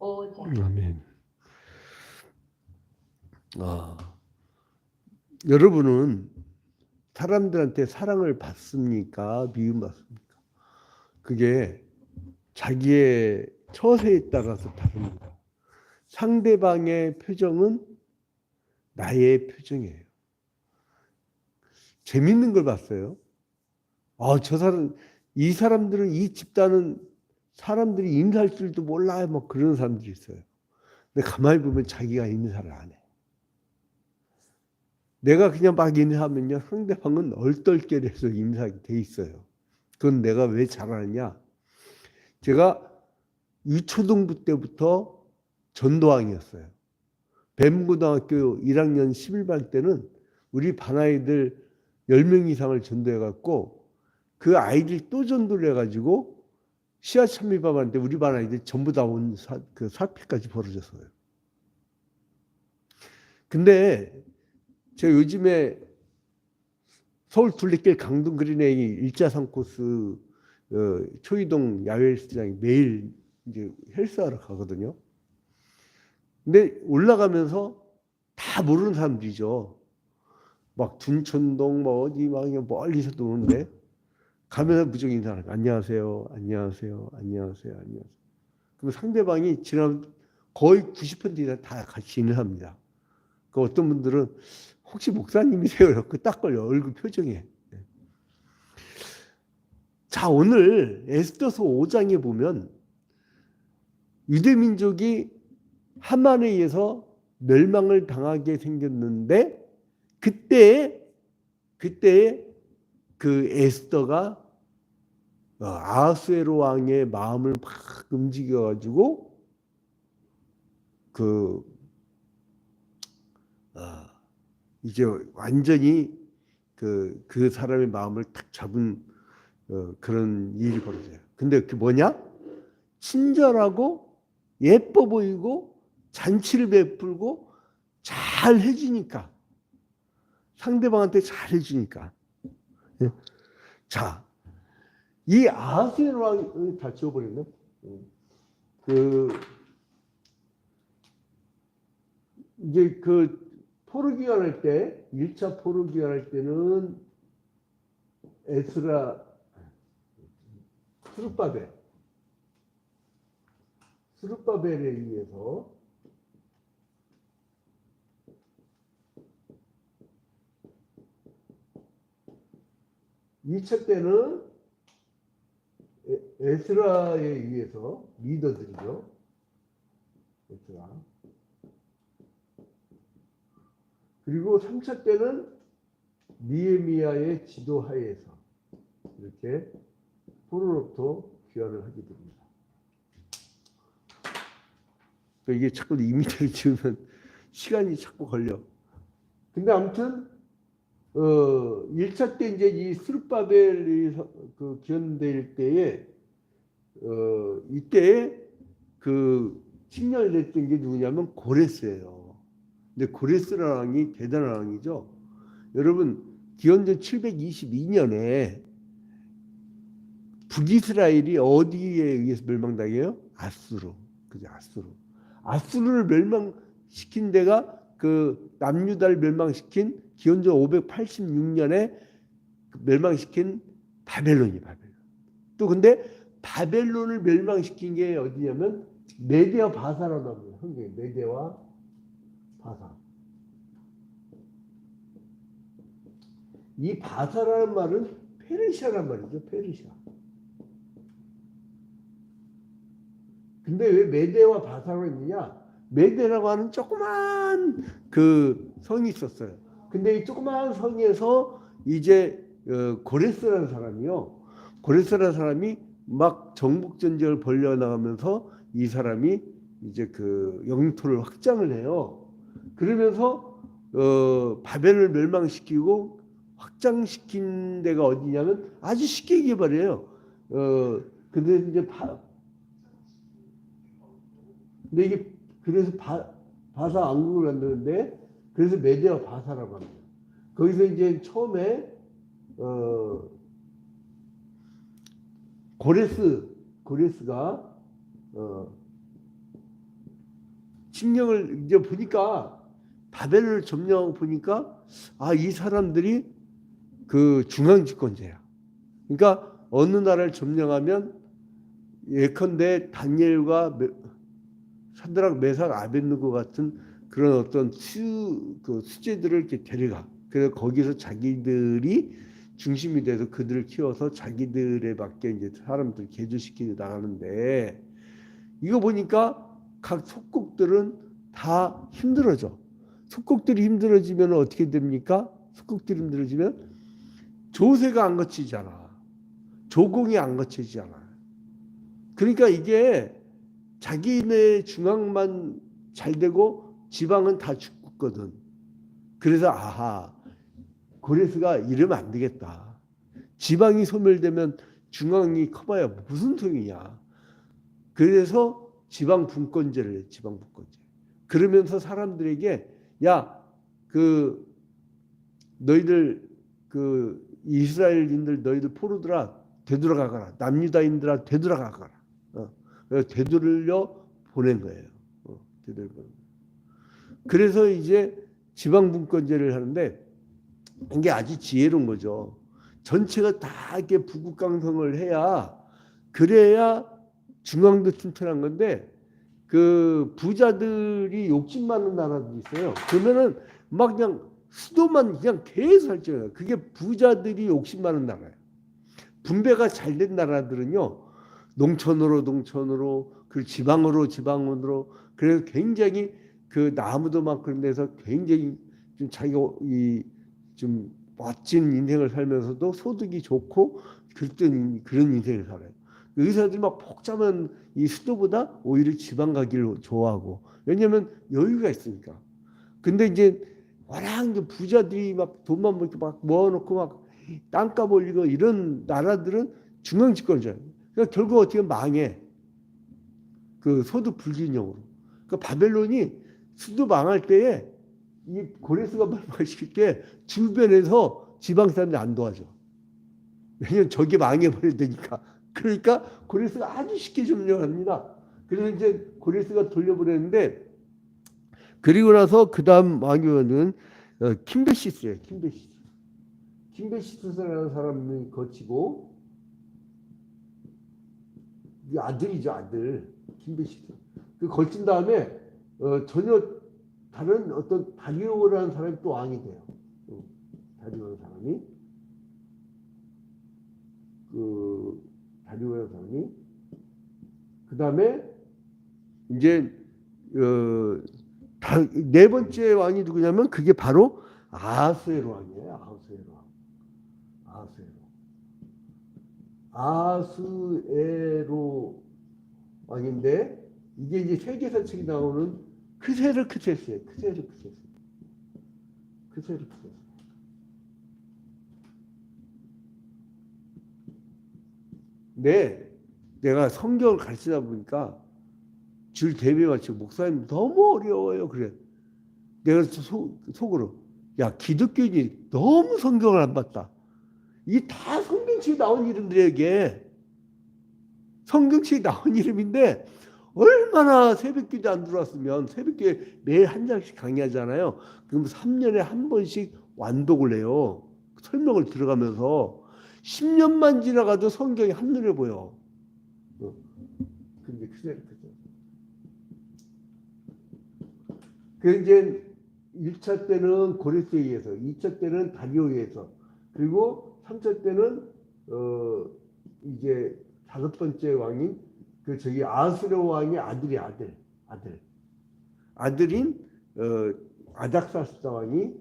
아멘. 여러분은 사람들한테 사랑을 받습니까? 미움받습니까? 그게 자기의 처세에 따라서 다릅니다. 상대방의 표정은 나의 표정이에요. 재밌는 걸 봤어요. 이 사람들은, 이 집단은 사람들이 인사할 줄도 몰라요. 뭐 그런 사람들이 있어요. 근데 가만히 보면 자기가 인사를 안 해. 내가 그냥 막 인사하면요, 상대방은 얼떨결에서 인사하게 돼 있어요. 그건 내가 왜 잘하느냐? 제가 유초등부 때부터 전도왕이었어요. 뱀고등학교 1학년 11반 때는 우리 반 아이들 10명 이상을 전도해갖고 그 아이들이 또 전도를 해가지고 시야 참미밥한테 우리 반 아이들 전부 다 온 그 사피까지 벌어졌어요. 근데 제가 요즘에 서울 둘레길 강동 그린웨이 일자산 코스 초이동 야외 헬스장에 매일 이제 헬스하러 가거든요. 근데 올라가면서 다 모르는 사람들이죠. 막 둔촌동 뭐 어디 막 멀리서도 오는데 가면서 무조건 인사하는 거예요. 안녕하세요, 안녕하세요, 안녕하세요, 안녕하세요. 그럼 상대방이 지난 거의 90% 이상 다 같이 인사합니다. 그 어떤 분들은 혹시 목사님이세요? 이렇게 딱 걸려 얼굴 표정에. 자, 오늘 에스더서 5장에 보면 유대민족이 하만에 의해서 멸망을 당하게 생겼는데 그때 그 에스더가 아하수에로 왕의 마음을 막 움직여가지고 그 이제 완전히 그 사람의 마음을 탁 잡은 그런 일이 벌어져요. 근데 그 뭐냐? 친절하고 예뻐 보이고 잔치를 베풀고 잘 해주니까 상대방한테 잘 해주니까. 자, 이 아하스의 왕이 다 지워버렸네. 이제 포로 귀환할 때 1차 포로 귀환할 때는 에스라 스룹바벨에 의해서 2차 때는 에스라에 의해서 리더들이죠. 에스라. 그리고 3차 때는 니에미야의 지도하에서 이렇게 포로로부터 귀환을 하게 됩니다. 이게 자꾸 이미지를 지으면 시간이 자꾸 걸려. 근데 아무튼 1차 때 이제 이 스룹바벨이 기원될 때에 이때 칭령이 됐던 게 누구냐면 고레스예요. 근데 고레스라는 왕이 대단한 왕이죠. 여러분 기원전 722년에 북이스라엘이 어디에 의해서 멸망당해요? 아수르. 그죠? 아수르를 멸망시킨 데가 남유다를 멸망시킨 기원전 586년에 멸망시킨 바벨론이 바벨론. 또 근데 바벨론을 멸망시킨 게 어디냐면 메대와 바사라고 합니다. 성경에 메대와 바사. 이 바사라는 말은 페르시아란 말이죠. 페르시아. 근데 왜 메대와 바사로 있느냐? 메대라고 하는 조그만 성이 있었어요. 근데 이 조그만 성에서 이제 고레스라는 사람이요. 고레스라는 사람이 막 정복전쟁을 벌려나가면서 이 사람이 이제 영토를 확장을 해요. 그러면서 바벨을 멸망시키고 확장시킨 데가 어디냐면 아주 쉽게 얘기해버려요. 근데 이제 근데 이게 그래서 바사 왕국을 만드는데 그래서 메대와 바사라고 합니다. 거기서 이제 처음에 고레스가 칙령을 이제 보니까 바벨을 점령하고 보니까 이 사람들이 그 중앙집권자야. 그러니까 어느 나라를 점령하면 예컨대 다니엘과 사드락 메삭 아벳느고 같은 그런 어떤 그 수제들을 이렇게 데려가. 그래서 거기서 자기들이 중심이 돼서 그들을 키워서 자기들에 맞게 이제 사람들 개조시키고 나가는데, 이거 보니까 각 속국들은 다 힘들어져. 속국들이 힘들어지면 어떻게 됩니까? 속국들이 힘들어지면 조세가 안 거치잖아. 조공이 안 거치잖아. 그러니까 이게 자기네 중앙만 잘 되고 지방은 다 죽거든. 그래서 고레스가 이러면 안 되겠다. 지방이 소멸되면 중앙이 커봐야 무슨 소용이냐. 그래서 지방 분권제를 해. 지방 분권제. 그러면서 사람들에게 너희들 이스라엘인들 너희들 포로들아 되돌아가거라. 남유다인들아 되돌아가거라. 되돌려 보낸 거예요. 되돌려 보낸 거예요. 그래서 이제 지방 분권제를 하는데 이게 아주 지혜로운 거죠. 전체가 다 이렇게 부국강성을 해야, 그래야 중앙도 튼튼한 건데, 그 부자들이 욕심 많은 나라도 있어요. 그러면은 막 그냥 수도만 그냥 계속 할지어요. 그게 부자들이 욕심 많은 나라예요. 분배가 잘 된 나라들은요, 농촌으로 그 지방으로 그래서 굉장히 그 나무도 많고 그런 데서 굉장히 좀 자기가 좀 멋진 인생을 살면서도 소득이 좋고 그런 인생을 살아요. 의사들이 막 복잡한 이 수도보다 오히려 지방 가기를 좋아하고, 왜냐하면 여유가 있으니까. 근데 이제 워낙 이제 부자들이 막 돈만 막 모아놓고 막 땅값 올리고 이런 나라들은 중앙 집권자예요. 그러니까 결국 어떻게 망해. 그 소득 불균형으로. 그러니까 바벨론이 수도 망할 때에 이 고레스가 말씀하실 때 주변에서 지방 사람들이 안 도와줘. 왜냐면 저게 망해버릴 테니까. 그러니까 고레스가 아주 쉽게 점령합니다. 그래서 이제 고레스가 돌려보냈는데, 그리고 나서 그 다음 왕위원은 킴베시스예요. 킴베시스라는 사람이 거치고, 이 아들이죠, 아들. 킴베시스. 그 거친 다음에 전혀 다른 어떤 다리오라는 사람이 또 왕이 돼요. 다리오라는 사람이. 다리오라는 사람이. 그 다음에 이제 네 번째 왕이 누구냐면 그게 바로 아하수에로 왕이에요. 아하수에로 왕인데, 이게 이제 세계사책이 나오는 크세르크세스예요. 크세르크세스. 네, 내가 성경을 가르치다 보니까 줄 대비해 맞추고, 목사님 너무 어려워요. 그래. 내가 속으로 기독교인이 너무 성경을 안 봤다. 이게 다 성경책에 나온 이름들에게 성경책에 나온 이름인데, 얼마나 새벽기도 안 들어왔으면, 새벽기에 매일 한 장씩 강의하잖아요. 그럼 3년에 한 번씩 완독을 해요. 설명을 들어가면서 10년만 지나가도 성경이 한눈에 보여. 근데 그 이제 1차 때는 고레스에 의해서, 2차 때는 다리오에 의해서, 그리고 3차 때는 이제 5번째 왕인 아하수에로 왕의 아들인 아닥사스다 왕이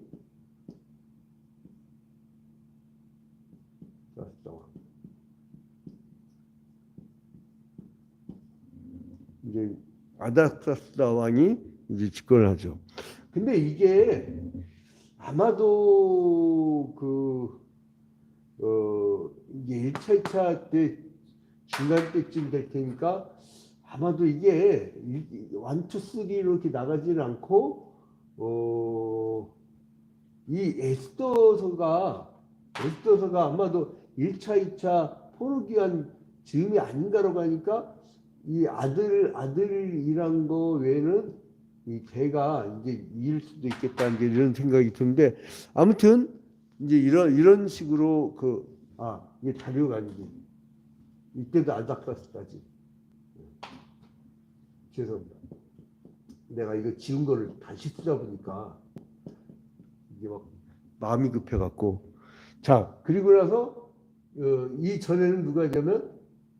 이제 아닥사스다 왕이 이제 집권을 하죠. 근데 이게 아마도 이게 1차, 2차 때 중간 때쯤 될 테니까 아마도 이게 1, 2, 3로 이렇게 나가지는 않고 이 에스더서가 아마도 1차, 2차 포로기한 즈음이 아닌가라고 하니까 이 아들이란 거 외에는 이 배가 이제 이길 수도 있겠다 이제 이런 생각이 드는데 아무튼 이제 이런 식으로 이게 자료가 아니지. 이때도 아닥사스까지. 죄송합니다. 내가 이거 지운 거를 다시 쓰다 보니까 이게 막 마음이 급해갖고. 자, 그리고 나서 이 전에는 누가 하냐면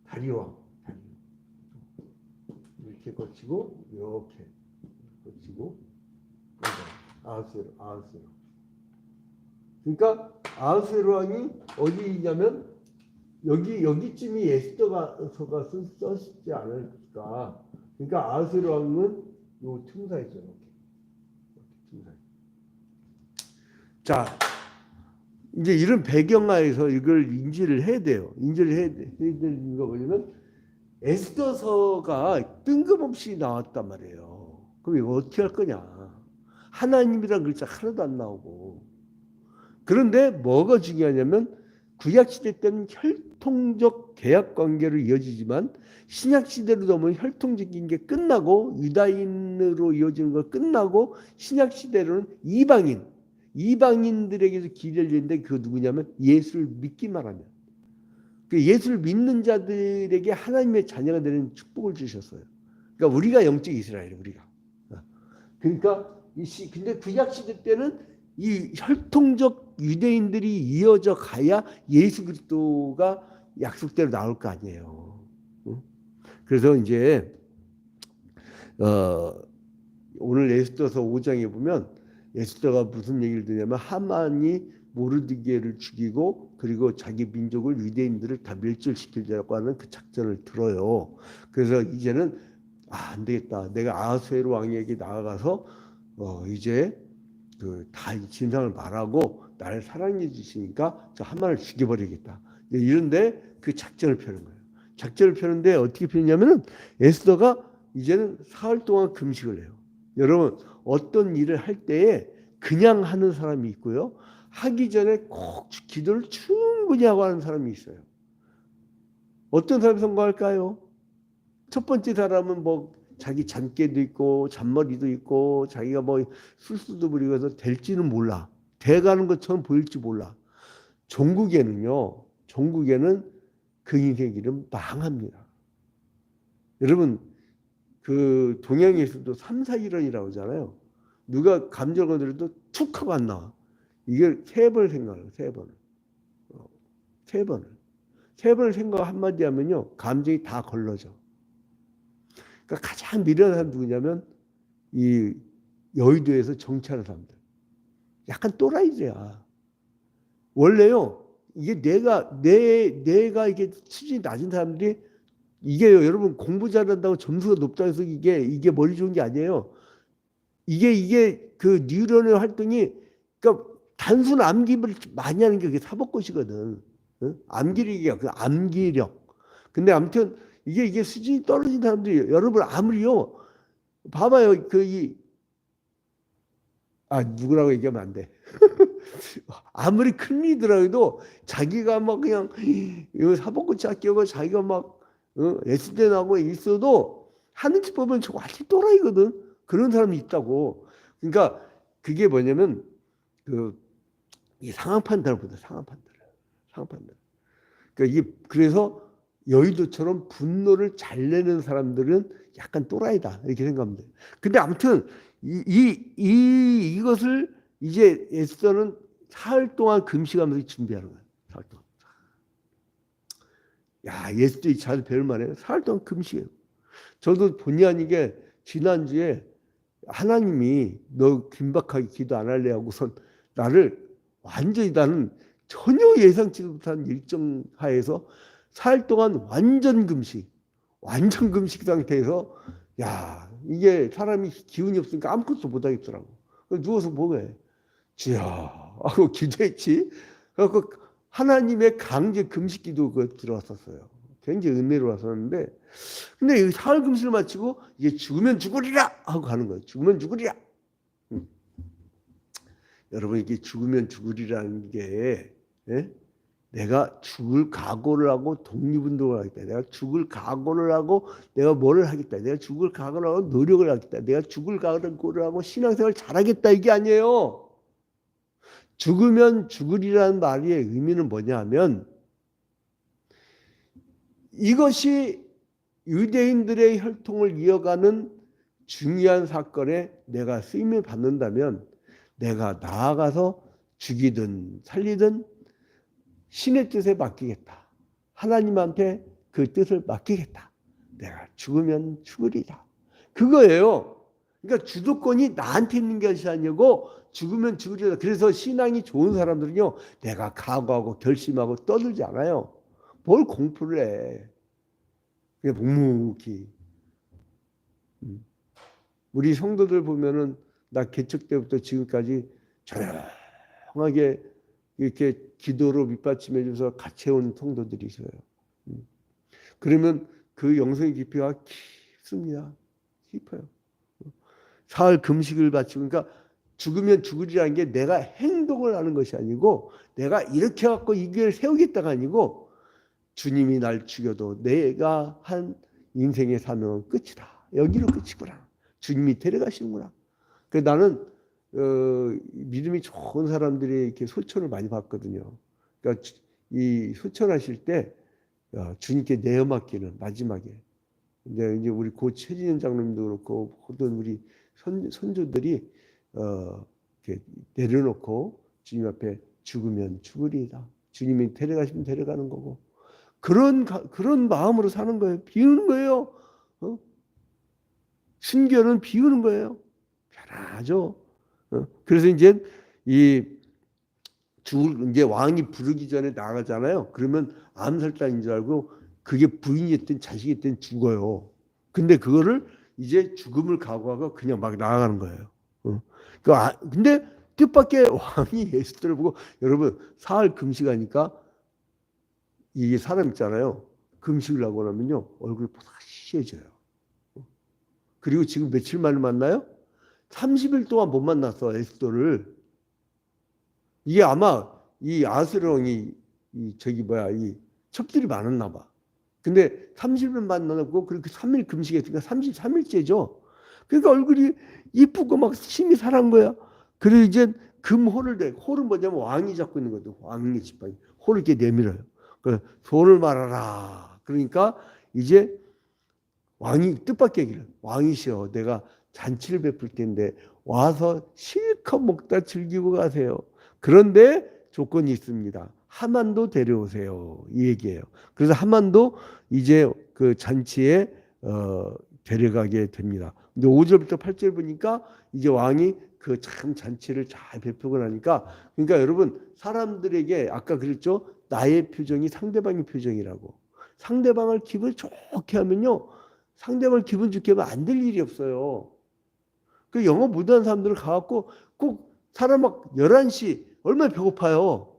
다리왕. 이렇게 거치고 이렇게 거치고 아하스웨로. 그러니까 아하스웨로 왕이 어디 있냐면 여기쯤이 에스더가 썼지 않을까. 그러니까 아하스웨로 왕은 요 틈사에 있죠. 이렇게 틈사에. 자, 이제 이런 배경하에서 이걸 인지를 해야 돼요. 인지를 해야 되는 이유가 뭐냐면 에스더서가 뜬금없이 나왔단 말이에요. 그럼 이거 어떻게 할 거냐? 하나님이란 글자 하나도 안 나오고. 그런데 뭐가 중요하냐면 구약시대 때는 혈통적 계약 관계로 이어지지만 신약시대로 넘으면 혈통적인 게 끝나고 유다인으로 이어지는 걸 끝나고 신약시대로는 이방인들에게서 길이 열리는데 그거 누구냐면 예수를 믿기만 하면. 그 예수를 믿는 자들에게 하나님의 자녀가 되는 축복을 주셨어요. 그러니까 우리가 영적 이스라엘이에요. 우리가. 그러니까 근데 구약시대 때는 이 혈통적 유대인들이 이어져 가야 예수 그리스도가 약속대로 나올 거 아니에요. 그래서 이제 오늘 에스더서 5장에 보면 에스더가 무슨 얘기를 드냐면 하만이 모르드게를 죽이고 그리고 자기 민족을 유대인들을 다 멸절시키려고 하는 그 작전을 들어요. 그래서 이제는 안 되겠다. 내가 아하스웨로 왕에게 나아가서 이제 다 진상을 말하고 나를 사랑해 주시니까 저 하만을 죽여버리겠다. 이런데 그 작전을 펴는 거예요. 작전을 펴는데 어떻게 펴냐면은 에스더가 이제는 사흘 동안 금식을 해요. 여러분 어떤 일을 할 때에 그냥 하는 사람이 있고요. 하기 전에 꼭 기도를 충분히 하고 하는 사람이 있어요. 어떤 사람이 선거할까요? 첫 번째 사람은 뭐 자기 잔깨도 있고 잔머리도 있고 자기가 뭐 술수도 부리고 해서 될지는 몰라. 돼가는 것처럼 보일지 몰라. 종국에는 그 인생 길은 망합니다. 여러분 그 동양에서도 3, 4일원이라고 하잖아요. 누가 감정을 건드려도 툭 하고 안 나와. 이게 3번을 생각해요. 3번을. 3번을. 3번을 생각 한마디 하면요. 감정이 다 걸러져. 그러니까 가장 미련한 사람 누구냐면 이 여의도에서 정치하는 사람들. 약간 또라이들이야. 원래요. 이게 내가 이게 수준이 낮은 사람들이 이게 여러분 공부 잘한다고 점수가 높다고 해서 이게 머리 좋은 게 아니에요. 이게 그 뉴런의 활동이 그러니까 단순 암기를 많이 하는 게 그게 사법고시거든. 응? 암기력이야. 그 암기력. 근데 아무튼 이게 수준이 떨어진 사람들이 여러분 아무리요. 봐봐요. 누구라고 얘기하면 안 돼. 아무리 큰 리더라도 자기가 막 그냥 사법고시 합격하고 자기가 막 S대 나고 있어도 하는 짓 보면 저 완전 또라이거든. 그런 사람이 있다고. 그러니까 그게 뭐냐면 이 상황 판단을 보다 상황 판단. 그러니까 그래서 여의도처럼 분노를 잘 내는 사람들은 약간 또라이다 이렇게 생각하면 돼요. 근데 아무튼 이것을 이제 에스더는 사흘 동안 금식하면서 준비하는 거예요. 사흘 동안. 야, 에스더 잘 배울만해요. 사흘 동안 금식해요. 저도 본의 아니게 지난주에 하나님이 너 긴박하게 기도 안 할래 하고선 나는 전혀 예상치도 못한 일정 하에서 사흘 동안 완전 금식 상태에서 야 이게 사람이 기운이 없으니까 아무것도 못 하겠더라고. 누워서 뭐해? 주여 하고 기도했지. 그래서 하나님의 강제 금식기도 들어왔었어요. 굉장히 은혜로웠었는데 근데 사흘 금식을 마치고 이제 죽으면 죽으리라 하고 가는 거예요. 죽으면 죽으리라. 여러분 이게 죽으면 죽으리라는 게 내가 죽을 각오를 하고 독립운동을 하겠다. 내가 죽을 각오를 하고 내가 뭐를 하겠다. 내가 죽을 각오를 하고 노력을 하겠다. 내가 죽을 각오를 하고 신앙생활 잘하겠다. 이게 아니에요. 죽으면 죽으리라는 말의 의미는 뭐냐 하면 이것이 유대인들의 혈통을 이어가는 중요한 사건에 내가 쓰임을 받는다면 내가 나아가서 죽이든 살리든 신의 뜻에 맡기겠다. 하나님한테 그 뜻을 맡기겠다. 내가 죽으면 죽으리라. 그거예요. 그러니까 주도권이 나한테 있는 것이 아니고 죽으면 죽으리라. 그래서 신앙이 좋은 사람들은요. 내가 각오하고 결심하고 떠들지 않아요. 뭘 공부를 해. 그냥 묵묵히. 우리 성도들 보면은 나 개척 때부터 지금까지 조용하게 이렇게 기도로 밑받침해 줘서 같이 온 성도들이 있어요. 그러면 그 영성의 깊이가 깊습니다. 깊어요. 사흘 금식을 바치고 그러니까 죽으면 죽으리라는 게 내가 행동을 하는 것이 아니고 내가 이렇게 갖고 이 교회를 세우겠다가 아니고 주님이 날 죽여도 내가 한 인생의 사명은 끝이다. 여기로 끝이구나. 주님이 데려가시는구나. 그래서 나는 믿음이 좋은 사람들이 이렇게 소천을 많이 봤거든요. 그러니까 이 소천하실 때 주님께 내어 맡기는 마지막에 이제 우리 고 최진현 장로님도 그렇고 모든 우리 선조들이 이렇게 내려놓고 주님 앞에 죽으면 죽으리이다. 주님이 데려가시면 데려가는 거고 그런 마음으로 사는 거예요. 비우는 거예요. 순결은 비우는 거예요. 편하죠. 그래서 이제 이제 왕이 부르기 전에 나가잖아요. 그러면 암살자인 줄 알고 그게 부인이었든 자식이었든 죽어요. 근데 그거를 이제 죽음을 각오하고 그냥 막 나아가는 거예요. 근데 뜻밖의 왕이 에스더를 보고 여러분 사흘 금식하니까 이게 사람 있잖아요. 금식을 하고 나면요 얼굴이 보다시해져요. 그리고 지금 며칠 만에 만나요? 30일 동안 못 만났어 에스더를. 이게 아마 이 아스령이 이 첩들이 많았나 봐. 근데 30일 만나고 그렇게 3일 금식했으니까 33일째죠. 그러니까 얼굴이 이쁘고 막 힘이 살아난 거야. 그래서 이제 홀은 뭐냐면 왕이 잡고 있는 거죠. 왕의 지팡이. 홀을 이렇게 내밀어요. 그래서 손을 말아라. 그러니까 이제 왕이 뜻밖의 얘기를 왕이시여 내가 잔치를 베풀 텐데 와서 실컷 먹다 즐기고 가세요. 그런데 조건이 있습니다. 하만도 데려오세요. 이 얘기예요. 그래서 하만도 이제 그 잔치에 데려가게 됩니다. 근데 5절부터 8절 보니까 이제 왕이 그 참 잔치를 잘 베푸고 나니까 그러니까 여러분 사람들에게 아까 그랬죠. 나의 표정이 상대방의 표정이라고. 상대방을 기분 좋게 하면요. 상대방을 기분 좋게 하면 안 될 일이 없어요. 그 영어 못하는 사람들은 가갖고 꼭 사람 막 11시 얼마나 배고파요.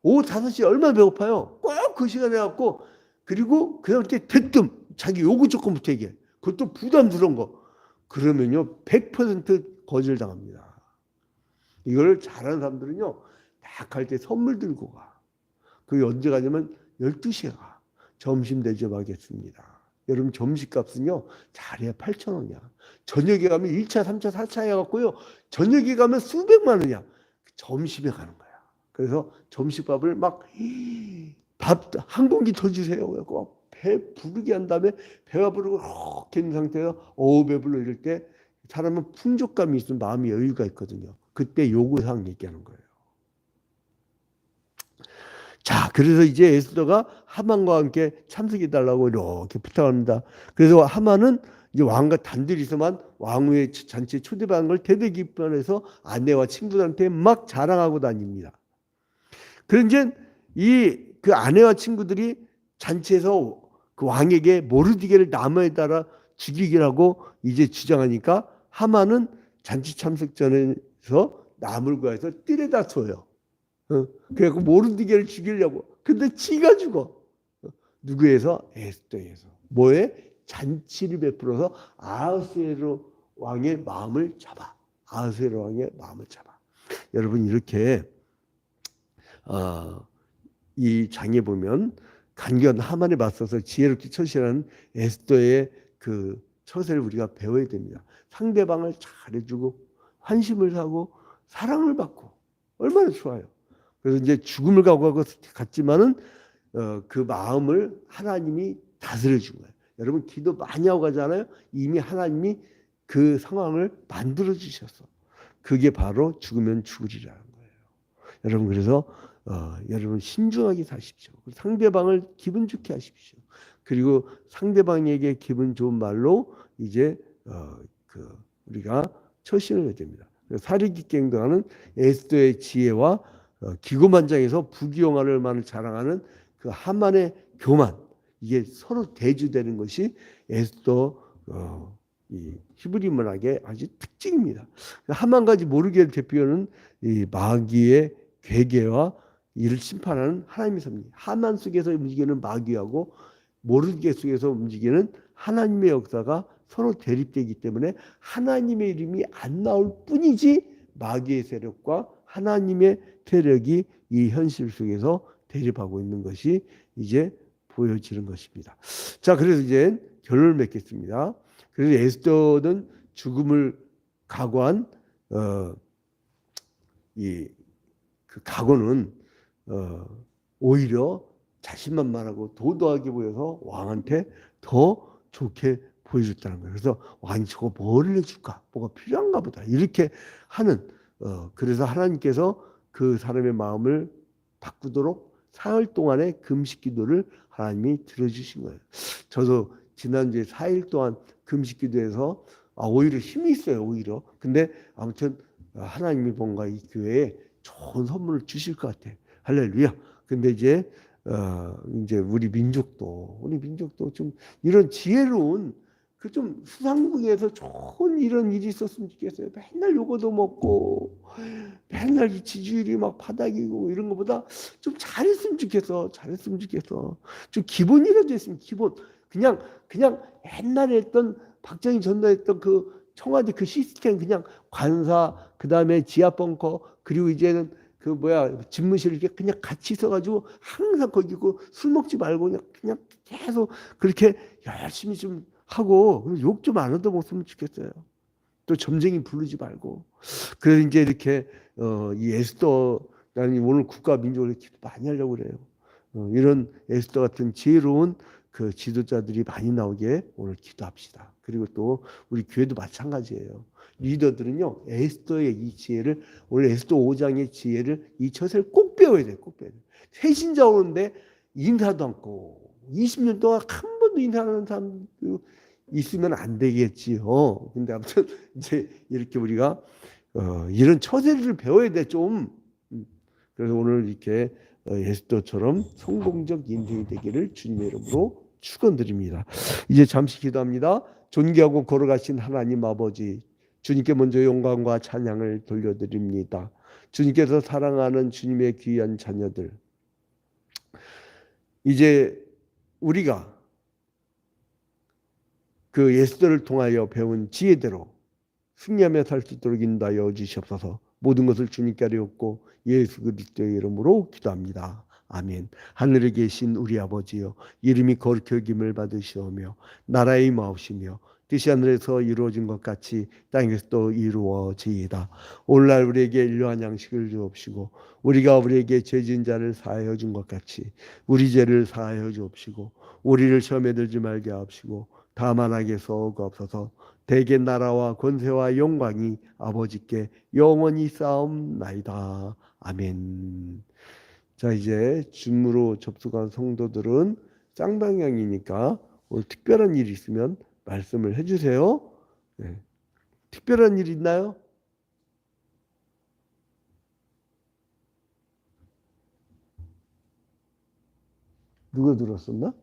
오후 5시 얼마나 배고파요. 꼭 그 시간에 갖고 그리고 그다음에 대뜸 자기 요구 조건부터 얘기해. 그것도 부담스러운 거. 그러면요 100% 거절당합니다. 이걸 잘하는 사람들은요 딱 갈 때 선물 들고 가. 그게 언제 가냐면 12시에 가. 점심 대접하겠습니다. 여러분 점심값은요 잘해야 8,000원이야. 저녁에 가면 1차, 3차, 4차 해갖고요 저녁에 가면 수백만 원이야. 점심에 가는 거야. 그래서 점심밥을 막 밥 한 공기 더 주세요. 그래서 배 부르게 한 다음에 배가 부르고 이렇게 있는 상태에서 배불러 이럴 때 사람은 풍족감이 있으면 마음이 여유가 있거든요. 그때 요구사항 얘기하는 거예요. 자, 그래서 이제 에스더가 하만과 함께 참석해달라고 이렇게 부탁합니다. 그래서 하만은 이제 왕과 단둘이 있어만 왕후의 잔치에 초대받은 걸 대대 기뻐해서 아내와 친구들한테 막 자랑하고 다닙니다. 그런 이제 그 아내와 친구들이 잔치에서 그 왕에게 모르디게를 나무에 따라 죽이기라고 이제 주장하니까 하만은 잔치 참석전에서 나무를 구해서 뜰에다 쏘요. 그래갖고 모르디게를 죽이려고. 근데 지가 죽어. 누구에서? 에스더에서. 뭐에? 잔치를 베풀어서 아하수에로 왕의 마음을 잡아. 아하수에로 왕의 마음을 잡아. 여러분 이렇게 이 장에 보면 간견 하만에 맞서서 지혜롭게 처신하는 에스더의 그 처세를 우리가 배워야 됩니다. 상대방을 잘해주고 환심을 사고 사랑을 받고 얼마나 좋아요. 그래서 이제 죽음을 각오하고 갔지만은 그 마음을 하나님이 다스려 준 거예요. 여러분 기도 많이 하고 가잖아요. 이미 하나님이 그 상황을 만들어 주셨어. 그게 바로 죽으면 죽으리라는 거예요. 여러분 그래서 여러분 신중하게 사십시오. 상대방을 기분 좋게 하십시오. 그리고 상대방에게 기분 좋은 말로 이제 우리가 처신을 해야 됩니다. 사리기께 행동하는 에스더의 지혜와 기고만장해서 부귀영화를 자랑하는 그 하만의 교만, 이게 서로 대주되는 것이 에스더 이 히브리 문학의 아주 특징입니다. 한 가지 모르게를 대표하는 이 마귀의 괴계와 이를 심판하는 하나님의 섭리. 하만 속에서 움직이는 마귀하고 모르게 속에서 움직이는 하나님의 역사가 서로 대립되기 때문에 하나님의 이름이 안 나올 뿐이지 마귀의 세력과 하나님의 세력이 이 현실 속에서 대립하고 있는 것이 이제 보여지는 것입니다. 자, 그래서 이제 결론을 맺겠습니다. 그래서 에스더는 죽음을 각오한 그 각오는 오히려 자신만만하고 도도하게 보여서 왕한테 더 좋게 보여줬다는 거예요. 그래서 왕이 저거 뭐를 해줄까? 뭐가 필요한가 보다. 이렇게 하는 그래서 하나님께서 그 사람의 마음을 바꾸도록 사흘 동안의 금식 기도를 하나님이 들어주신 거예요. 저도 지난주에 4일 동안 금식 기도해서 오히려 힘이 있어요. 오히려. 근데 아무튼 하나님이 뭔가 이 교회에 좋은 선물을 주실 것 같아. 할렐루야. 근데 이제 우리 민족도 좀 이런 지혜로운 그 좀 수상궁에서 좋은 이런 일이 있었으면 좋겠어요. 맨날 요거도 먹고 맨날 이 지지율이 막 바닥이고 이런 것보다 좀 잘했으면 좋겠어. 좀 기본이라도 했으면 기본. 그냥 옛날에 했던 박정희 전도했던 그 청와대 그 시스템 그냥 관사 그다음에 지하 벙커 그리고 이제는 집무실 이렇게 그냥 같이 있어가지고 항상 거기 있고 술 먹지 말고 그냥 계속 그렇게 열심히 좀 하고 욕 좀 안 얻어먹었으면 좋겠어요. 또 점쟁이 부르지 말고. 그래서 이제 이렇게 이 에스더 나는 오늘 국가 민족을 기도 많이 하려고 그래요. 이런 에스더 같은 지혜로운 그 지도자들이 많이 나오게 오늘 기도합시다. 그리고 또 우리 교회도 마찬가지예요. 리더들은요 에스더의 이 지혜를 오늘 에스더 5장의 지혜를 이 처세를 꼭 배워야 돼요. 꼭 배워야 돼요. 새신자 오는데 인사도 않고 20년 동안 한 번도 인사하는 사람 있으면 안 되겠지요. 근데 아무튼 이제 이렇게 우리가 이런 처세를 배워야 돼 좀. 그래서 오늘 이렇게 에스더처럼 성공적 인생이 되기를 주님의 이름으로 축원드립니다. 이제 잠시 기도합니다. 존귀하고 거룩하신 하나님 아버지, 주님께 먼저 영광과 찬양을 돌려드립니다. 주님께서 사랑하는 주님의 귀한 자녀들, 이제 우리가 그 에스더를 통하여 배운 지혜대로 승리하며 살 수 있도록 인도하여 주시옵소서. 모든 것을 주님께 하옵고 예수 그리스도의 이름으로 기도합니다. 아멘. 하늘에 계신 우리 아버지여, 이름이 거룩히 여김을 받으시오며 나라의 임하옵시며 뜻이 하늘에서 이루어진 것 같이 땅에서도 이루어지이다. 오늘날 우리에게 일용할 양식을 주옵시고 우리가 우리에게 죄진 자를 사하여 준 것 같이 우리 죄를 사하여 주옵시고 우리를 시험에 들지 말게 하옵시고 다만 악에서 구하옵소서. 대개 나라와 권세와 영광이 아버지께 영원히 쌓옵나이다. 아멘. 자, 이제 줌으로 접속한 성도들은 쌍방향이니까 오늘 특별한 일이 있으면 말씀을 해주세요. 네. 특별한 일 있나요? 누가 들었었나?